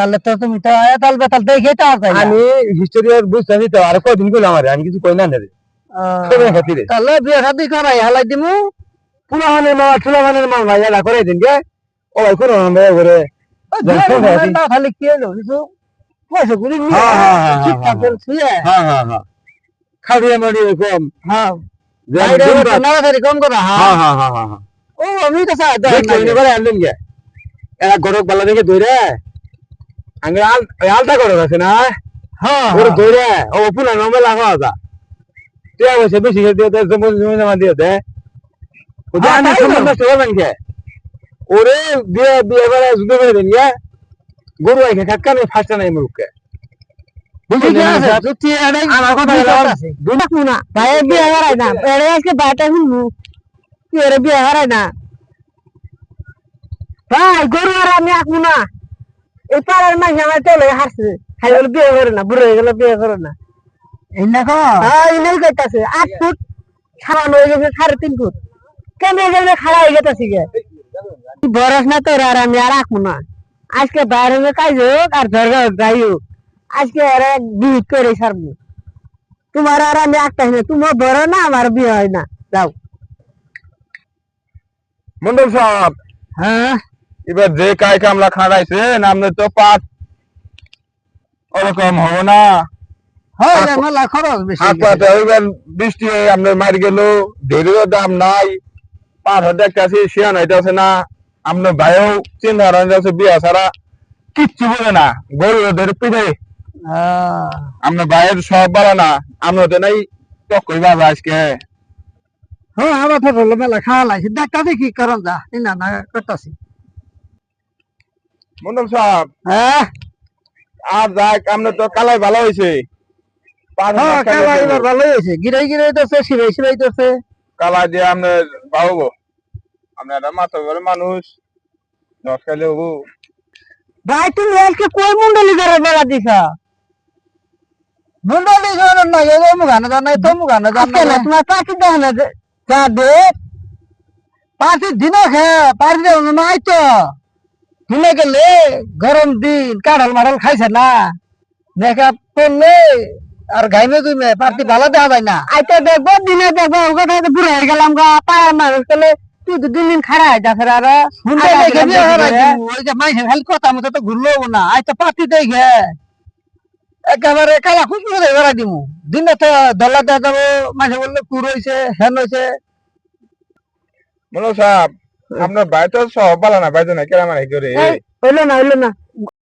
তাহলে তো তুমি তো তাল বেতাল দেখে তো আসবে আমি হিস্টোরি আর বুঝতে তো আর কদিন কইলাম আরে আমি কিছু কই না রে কবে খাতিরে তাহলে বিয়ে শাদী করাই হালাই দিমু পুলাহানের মা চুলাহানের মা ভাইয়া করে দিন গে ও ভাই কোন ভাই করে না খালি কি হলো কিছু পয়সা করে নিয়ে হ্যাঁ, হ্যাঁ, হ্যাঁ, ঠিকঠাক করে শুয়ে হ্যাঁ হ্যাঁ হ্যাঁ খাড়িয়ে মারিয়ে কম হ্যাঁ দিন বাদ। নাড়াতাড়ি কম করা হ্যাঁ হ্যাঁ হ্যাঁ হ্যাঁ ও আমি তো চাই করে আনলেন গে এরা গরক বালা দেখে ধরে আঙ্গে আলটা গরক আছে না হ্যাঁ ওর ধরে ও পুনা নামে লাগা আছে তুই বসে বেশি দিয়ে দে জমি জমা দিয়ে দে ও হ্যাঁ, জানি তাই তো। সম্বন্ধ করবেন কে ওরে বিয়ে বিয়ে করে যুদ্ধ করে দিন গে গরু আইকে কাকা নেই ফাঁসটা নাই মুখকে ঠিক আছে যুক্তি এটাই আমার কথা হলো দুই না ভাই বিয়ে হারাই না এড়ে আজকে বাটা শুনবো কি এর বিয়ে হারাই না ভাই গরু আর আমি আঁকবো না এই পাড়ার মাঝে আমার চলে হাসছে খাই বলে বিয়ে করে না বুড়ো হয়ে গেলে বিয়ে করে না এই দেখো হ্যাঁ এই নাই করতেছে 8 ফুট খাড়ানো হয়ে গেছে 3.5 ফুট কেমনে কেমনে খাড়া হয়ে গেছে গে বরস না তোর আর আমি আর আঁকবো না আজকে বাইরে কাজ হোক আর দরগা হোক যাই হোক আজকে আর এক বিয়ে করে ছাড়বো তোমার আর আমি আঁকতে না তোমার বড় না আমার বিয়ে হয় না যাও মন্ডল সাহেব হ্যাঁ এবার যে কাই কামলা খাড়াইছে নামনে তো পাঁচ ওরকম হবো না হয় মেলা খরচ বেশি হাত পাতে এবার বৃষ্টি হয়ে আপনার মারি গেল ধেরিও দাম নাই 5,000 দেখতেছি শিয়ান হইতেছে না আপনার ভাইও চিন্তা হচ্ছে বিয়া ছাড়া কিচ্ছু বলে না গরু ধরে পিঠে আপনার ভাইয়ের সব বলে না আপনার তো নাই তকই বাবা আজকে হ্যাঁ আমার তো হলো মেলা খাওয়া লাগছে ডাক্তার দেখি করন যা না না করতেছি মন্ডল সাহেব হ্যাঁ আর যাক আপনার তো কালাই ভালো হয়েছে হ্যাঁ কালা এবার ভালো হয়েছে গিরাই গিরাই তো সিরাই সিরাই তো কালা দিয়ে আপনার পাবো আপনার মাথা করে মানুষ দশ খাইলে হবো ভাই তুমি আজকে কই মুন্ডলি করে বেড়া দিছা মুন্ডলি করে না এ মুগানো জানা তো মুগানো জানা তোমার পাখি দাও না যা দে পাখি দিন খে পাখি দাও না নাই তো দিনে গেলে গরম দিন কাঁঠাল মাঠাল খাইছে না মেকআপ করলে আর গাইমে তুমি পার্টি ভালো দেখা যায় না আইতে দেখবো দিনে দেখবো ওখানে বুড়ো হয়ে গেলাম গা পায়ের মানুষ করলে তুই তো দিন দিন খারাপ যাচ্ছে আর ওই যে মাইসের হেল্প করতাম তো ঘুরলো না আজ তো পার্টি দেখে একেবারে কালা খুশ করে বেড়াই দিমু দিনে তো দলা দেওয়া যাবো মাঝে বললে কুর হয়েছে হেন হয়েছে মনোজ সাহেব আপনার ভাই তো সব ভালো না ভাই না কেরাম করে হইলো না